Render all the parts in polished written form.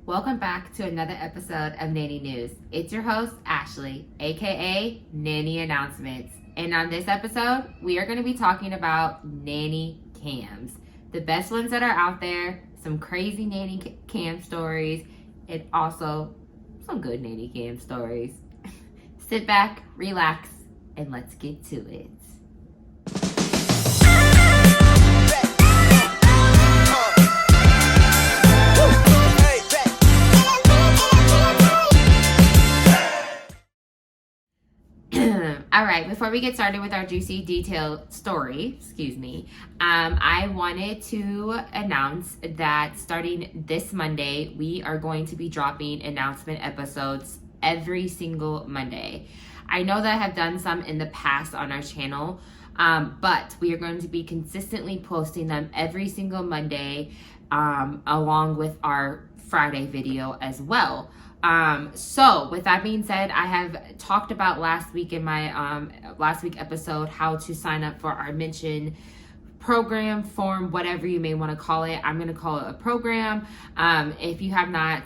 Welcome back to another episode of Nanny News. It's your host, Ashley, aka Nanny Announcements. And on this episode, we are going to be talking about nanny cams. The best ones that are out there, some crazy nanny cam stories, and also some good nanny cam stories. Sit back, relax, and let's get to it. All right, before we get started with our juicy detailed story, I wanted to announce that starting this Monday, we are going to be dropping announcement episodes every single Monday. I know that I have done some in the past on our channel, but we are going to be consistently posting them every single Monday, along with our Friday video as well. So with that being said, I have talked about last week in my last week episode how to sign up for our mention program, form, whatever you may want to call it. I'm going to call it a program. If you have not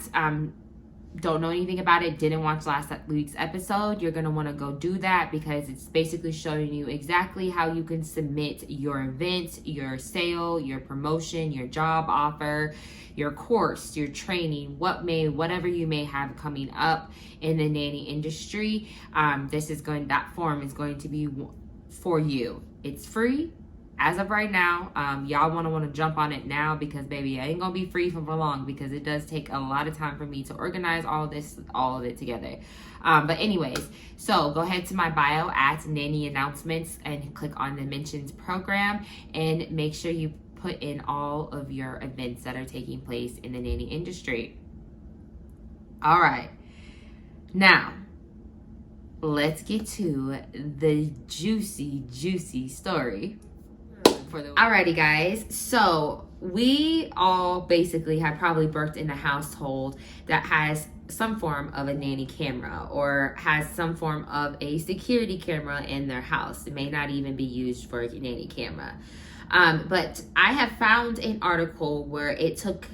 don't know anything about it, didn't watch last week's episode, you're going to want to go do that, because it's basically showing you exactly how you can submit your event, your sale, your promotion, your job offer, your course, your training, whatever you may have coming up in the nanny industry. That form is going to be for you. It's free as of right now. Y'all want to jump on it now, because baby, I ain't gonna be free for long, because it does take a lot of time for me to organize all of it together. But anyways, so go ahead to my bio at Nanny Announcements and click on the mentions program, and make sure you put in all of your events that are taking place in the nanny industry. All right, now let's get to the juicy story. Alrighty guys, so we all basically have probably birthed in a household that has some form of a nanny camera, or has some form of a security camera in their house. It may not even be used for a nanny camera. But I have found an article where it took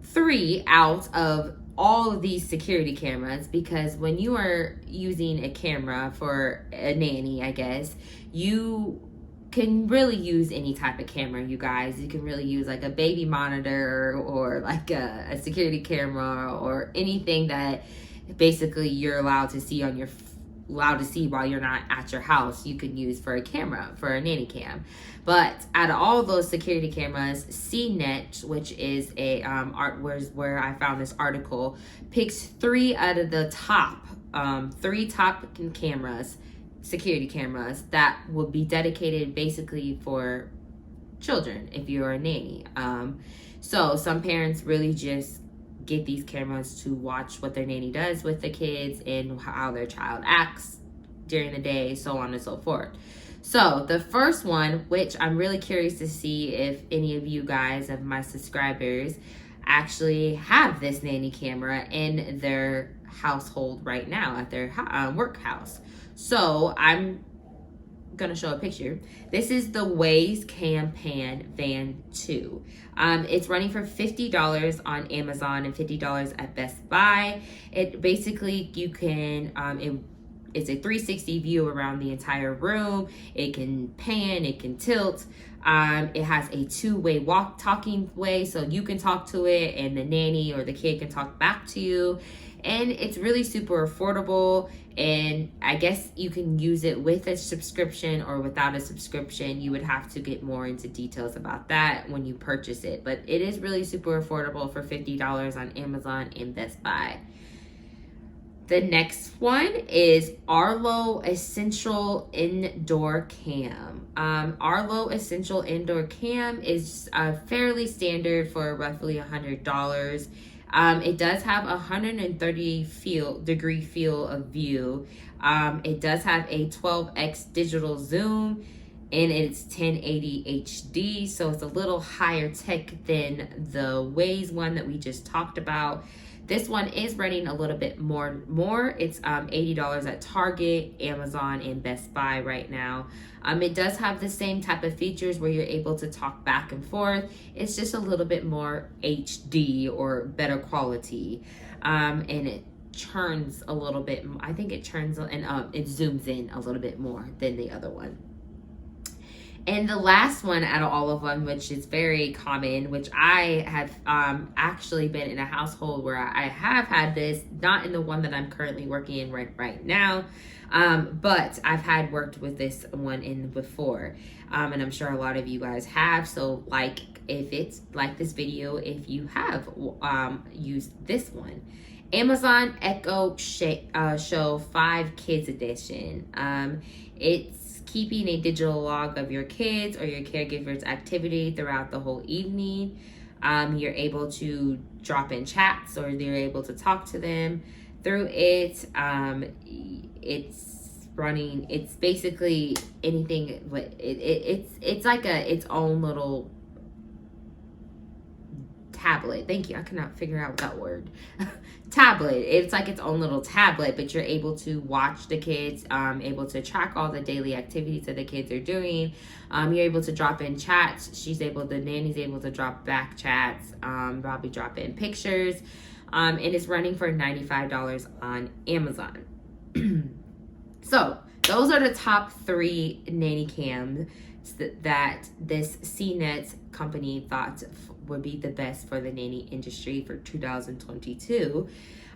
3 out of all of these security cameras, because when you are using a camera for a nanny, I guess, you can really use any type of camera, you guys. You can really use like a baby monitor, or like a security camera, or anything that basically you're allowed to see while you're not at your house. You can use for a camera, for a nanny cam. But out of all those security cameras, CNET, which is a where I found this article, picks 3 out of the top 3 top cameras, security cameras, that will be dedicated basically for children if you're a nanny. So some parents really just get these cameras to watch what their nanny does with the kids and how their child acts during the day, so on and so forth. So the first one, which I'm really curious to see if any of you guys, of my subscribers, actually have this nanny camera in their household right now at their work house. So I'm gonna show a picture. This is the Westside CEO Van 2. It's running for $50 on Amazon and $50 at Best Buy. It basically, you can it's a 360 view around the entire room. It can pan, it can tilt. It has a 2-way talking way, so you can talk to it and the nanny or the kid can talk back to you. And it's really super affordable, and I guess you can use it with a subscription or without a subscription. You would have to get more into details about that when you purchase it, but it is really super affordable for $50 on Amazon and Best Buy. The next one is Arlo Essential Indoor Cam. Arlo Essential Indoor Cam is fairly standard for roughly $100. It does have a 130-degree field of view. It does have a 12x digital zoom. and it's 1080 HD, so it's a little higher tech than the Waze one that we just talked about. This one is running a little bit more. It's $80 at Target, Amazon, and Best Buy right now. It does have the same type of features where you're able to talk back and forth. It's just a little bit more HD or better quality, and it churns a little bit. I think it churns and it zooms in a little bit more than the other one. And the last one out of all of them, which is very common, which I have actually been in a household where I have had this, not in the one that I'm currently working in right now, but I've had worked with this one in before, and I'm sure a lot of you guys have. So like, if it's like this video, if you have used this one, Amazon Echo Show 5 Kids Edition. It's keeping a digital log of your kids or your caregiver's activity throughout the whole evening. You're able to drop in chats, or you're able to talk to them through it. It's running. It's basically anything. But it's like its own little tablet. Thank you. I cannot figure out that word. Tablet. It's like its own little tablet, but you're able to watch the kids, able to track all the daily activities that the kids are doing. You're able to drop in chats. The nanny's able to drop back chats, probably drop in pictures. And it's running for $95 on Amazon. So those are the top 3 nanny cams that this CNET company thought would be the best for the nanny industry for 2022.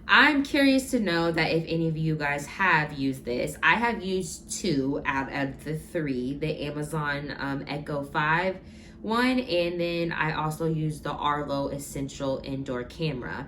I'm curious to know that if any of you guys have used this. I have used 2 out of the 3, the Amazon Echo 5 one, and then I also used the Arlo Essential Indoor Camera.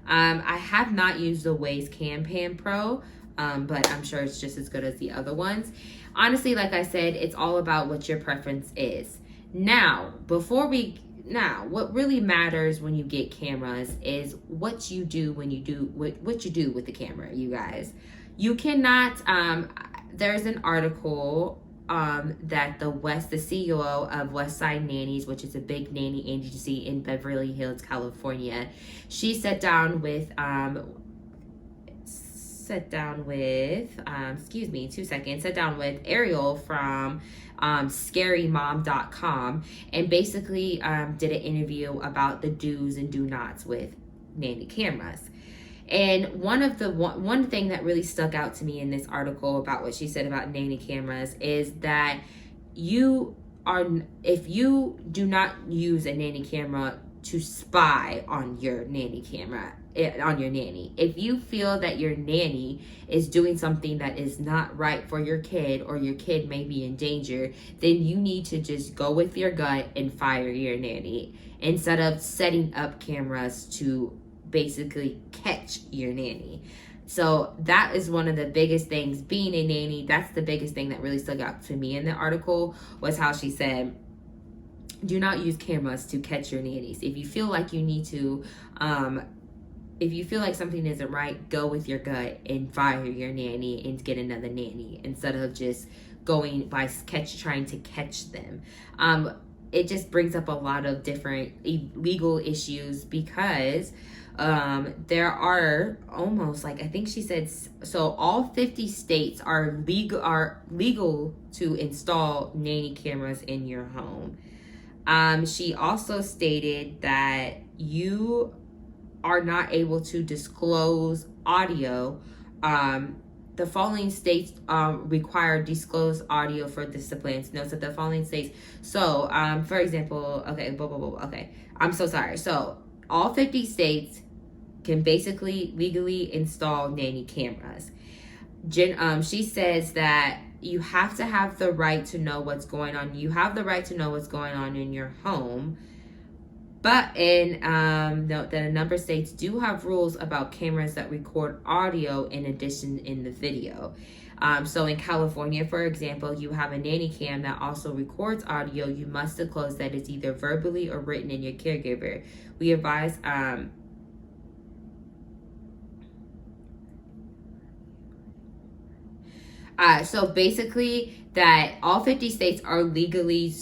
I have not used the Waze Cam Pan Pro, but I'm sure it's just as good as the other ones. Honestly, like I said, it's all about what your preference is. Now, what really matters when you get cameras is what you do when you do what you do with the camera, you guys. You cannot, there's an article that the CEO of Westside Nannies, which is a big nanny agency in Beverly Hills, California, she sat down with Ariel from scarymom.com, and basically did an interview about the do's and do nots with nanny cameras. And one thing that really stuck out to me in this article about what she said about nanny cameras is that if you do not use a nanny camera to spy on your nanny, if you feel that your nanny is doing something that is not right for your kid, or your kid may be in danger, then you need to just go with your gut and fire your nanny, instead of setting up cameras to basically catch your nanny. So that is one of the biggest things, being a nanny. That's the biggest thing that really stuck out to me in the article, was how she said, do not use cameras to catch your nannies. If you feel like you need to, if you feel like something isn't right, go with your gut and fire your nanny and get another nanny, instead of just going by trying to catch them. It just brings up a lot of different legal issues, because there are almost, like, I think she said, so all 50 states are legal to install nanny cameras in your home. She also stated that you are not able to disclose audio. The following states require disclosed audio for disciplines. Notes that the following states. So, for example, okay, I'm so sorry. So, all 50 states can basically legally install nanny cameras. She says that you have to have the right to know what's going on. You have the right to know what's going on in your home. But note that a number of states do have rules about cameras that record audio in addition in the video. So in California, for example, you have a nanny cam that also records audio. You must disclose that it's either verbally or written in your caregiver. We advise So basically, that all 50 states are legally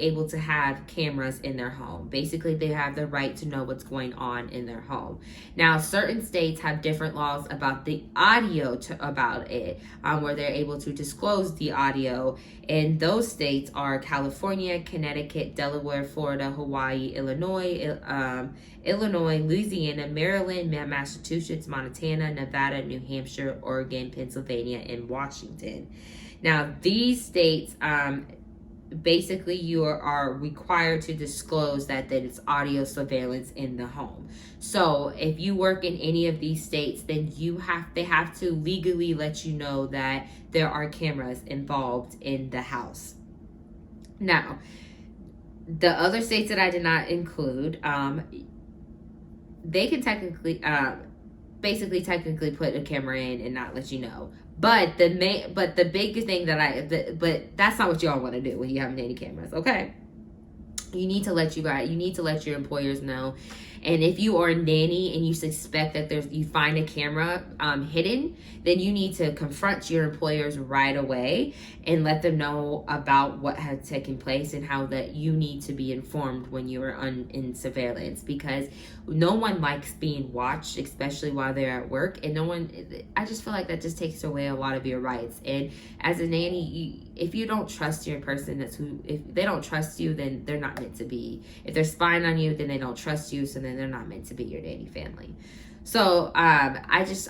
able to have cameras in their home. Basically, they have the right to know what's going on in their home. Now, certain states have different laws about the audio about it, where they're able to disclose the audio. And those states are California, Connecticut, Delaware, Florida, Hawaii, Illinois, Louisiana, Maryland, Massachusetts, Montana, Nevada, New Hampshire, Oregon, Pennsylvania, and Washington. Now, these states, basically, you are required to disclose that it's audio surveillance in the home. So, if you work in any of these states, then they have to legally let you know that there are cameras involved in the house. Now, the other states that I did not include, they can technically put a camera in and not let you know. But the biggest thing but that's not what y'all want to do when you have nanny cameras, okay? You need to let your employers know. And if you are a nanny and you suspect that you find a camera hidden, then you need to confront your employers right away and let them know about what has taken place and how that you need to be informed when you are in surveillance, because no one likes being watched, especially while they're at work. And I just feel like that just takes away a lot of your rights. And as a nanny, if you don't trust your person, if they don't trust you, then they're not meant to be. If they're spying on you, then they don't trust you, so then they're not meant to be your nanny family. So I'm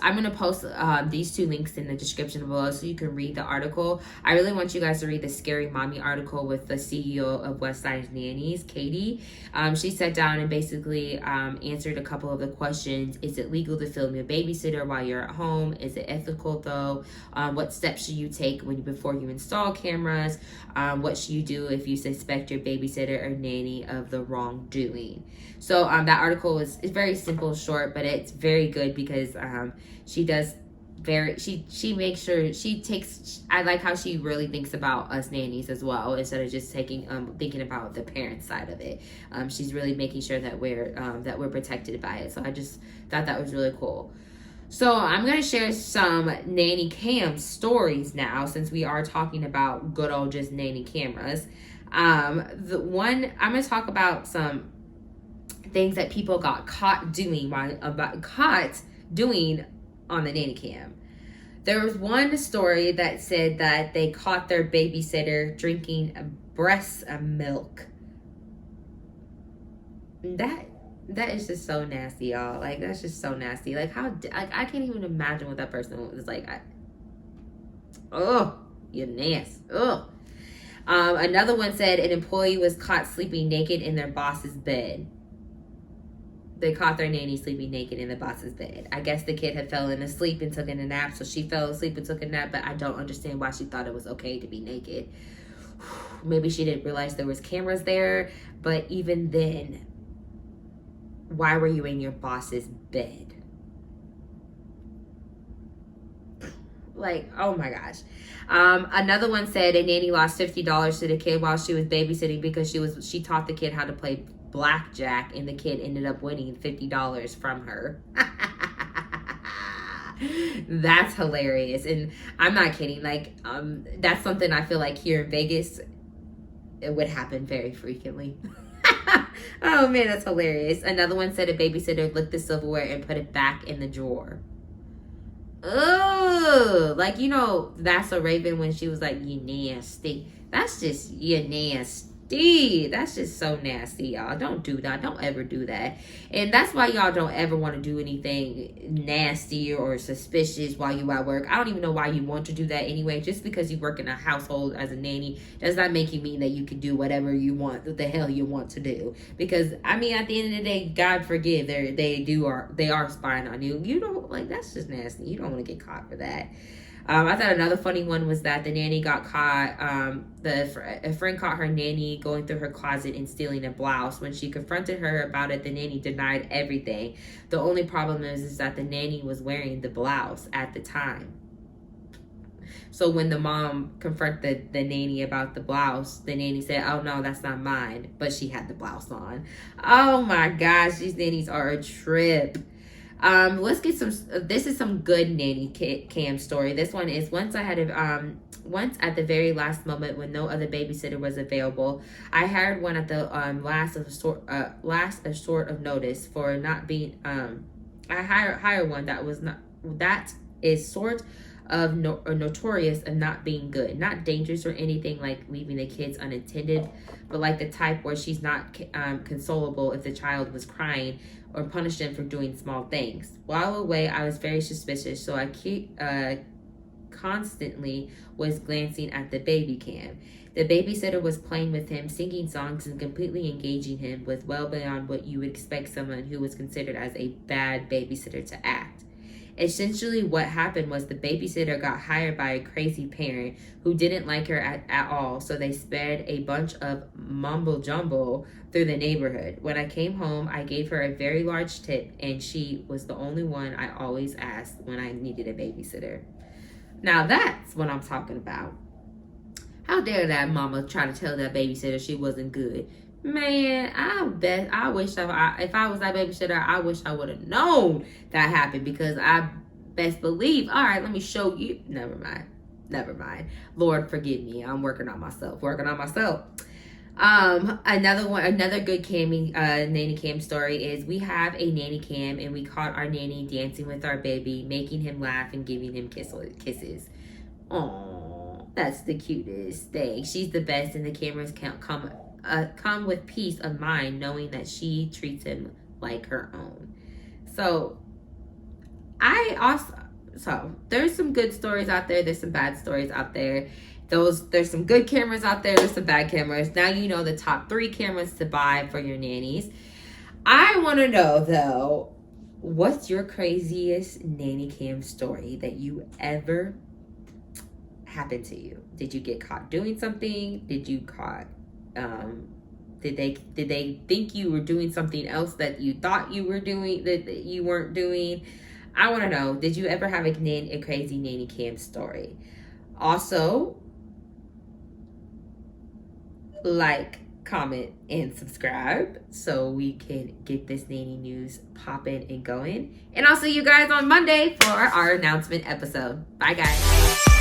going to post these two links in the description below so you can read the article. I really want you guys to read the Scary Mommy article with the CEO of Westside Nannies, Katie. She sat down and basically answered a couple of the questions. Is it legal to film your babysitter while you're at home? Is it ethical though? What steps should you take before you install cameras? What should you do if you suspect your babysitter or nanny of the wrongdoing? So that article is very simple, short, but it's very good because she makes sure I like how she really thinks about us nannies as well, instead of just thinking about the parent side of it. She's really making sure that we're protected by it. So I just thought that was really cool. So I'm going to share some Nanny Cam stories now, since we are talking about good old just nanny cameras. I'm going to talk about some things that people got caught doing on the nanny cam. There was one story that said that they caught their babysitter drinking breast milk. That is just so nasty, y'all. Like, that's just so nasty. Like, I can't even imagine what that person was like. You're nasty. Another one said an employee was caught sleeping naked in their boss's bed. They caught their nanny sleeping naked in the boss's bed. I guess the kid had fallen asleep and took a nap, so she fell asleep and took a nap, but I don't understand why she thought it was okay to be naked. Maybe she didn't realize there was cameras there, but even then, why were you in your boss's bed? Like, oh my gosh. Another one said a nanny lost $50 to the kid while she was babysitting because she taught the kid how to play blackjack, and the kid ended up winning $50 from her. That's hilarious. And I'm not kidding. Like, that's something I feel like here in Vegas, it would happen very frequently. Oh man, that's hilarious. Another one said a babysitter licked the silverware and put it back in the drawer. Oh, like, that's a Raven when she was like, you nasty. That's just, you nasty. That's just so nasty, y'all. Don't do that. Don't ever do that. And that's why y'all don't ever want to do anything nasty or suspicious while you at work. I don't even know why you want to do that anyway. Just because you work in a household as a nanny does not make you mean that you can do whatever you want, what the hell you want to do. Because, I mean, at the end of the day, God forgive, they are spying on you. That's just nasty. You don't want to get caught for that. I thought another funny one was that the nanny got caught. A friend caught her nanny going through her closet and stealing a blouse. When she confronted her about it, the nanny denied everything. The only problem is that the nanny was wearing the blouse at the time. So when the mom confronted the nanny about the blouse, the nanny said, oh no, that's not mine. But she had the blouse on. Oh my gosh, these nannies are a trip. Let's get some. This is some good nanny cam story. This one is once once at the very last moment when no other babysitter was available, I hired one at the last a sort of notice for not being I hired one that is sort of notorious of not being good, not dangerous or anything like leaving the kids unattended, but like the type where she's not consolable if the child was crying or punish them for doing small things. While away, I was very suspicious, so I constantly was glancing at the baby cam. The babysitter was playing with him, singing songs, and completely engaging him with well beyond what you would expect someone who was considered as a bad babysitter to act. Essentially, what happened was the babysitter got hired by a crazy parent who didn't like her at all, so they spread a bunch of mumble jumble through the neighborhood. When I came home, I gave her a very large tip, and she was the only one I always asked when I needed a babysitter. Now that's what I'm talking about. How dare that mama try to tell that babysitter she wasn't good? Man, I wish if I was that babysitter, I wish I would have known that happened, because I best believe, all right, let me show you. Never mind. Lord, forgive me. I'm working on myself. Another good nanny cam story is we have a nanny cam and we caught our nanny dancing with our baby, making him laugh and giving him kisses. Oh, that's the cutest thing. She's the best, and the cameras can't come with peace of mind knowing that she treats him like her own. So there's some good stories out there. There's some bad stories out there. There's some good cameras out there. There's some bad cameras. Now you know the top 3 cameras to buy for your nannies. I want to know though, what's your craziest nanny cam story that you ever happened to you? Did you get caught doing something? Did they think you were doing something else that you thought you were doing that you weren't doing? I want to know, did you ever have a crazy nanny cam story? Also, like, comment, and subscribe so we can get this nanny news popping and going. And I'll see you guys on Monday for our announcement episode. Bye, guys.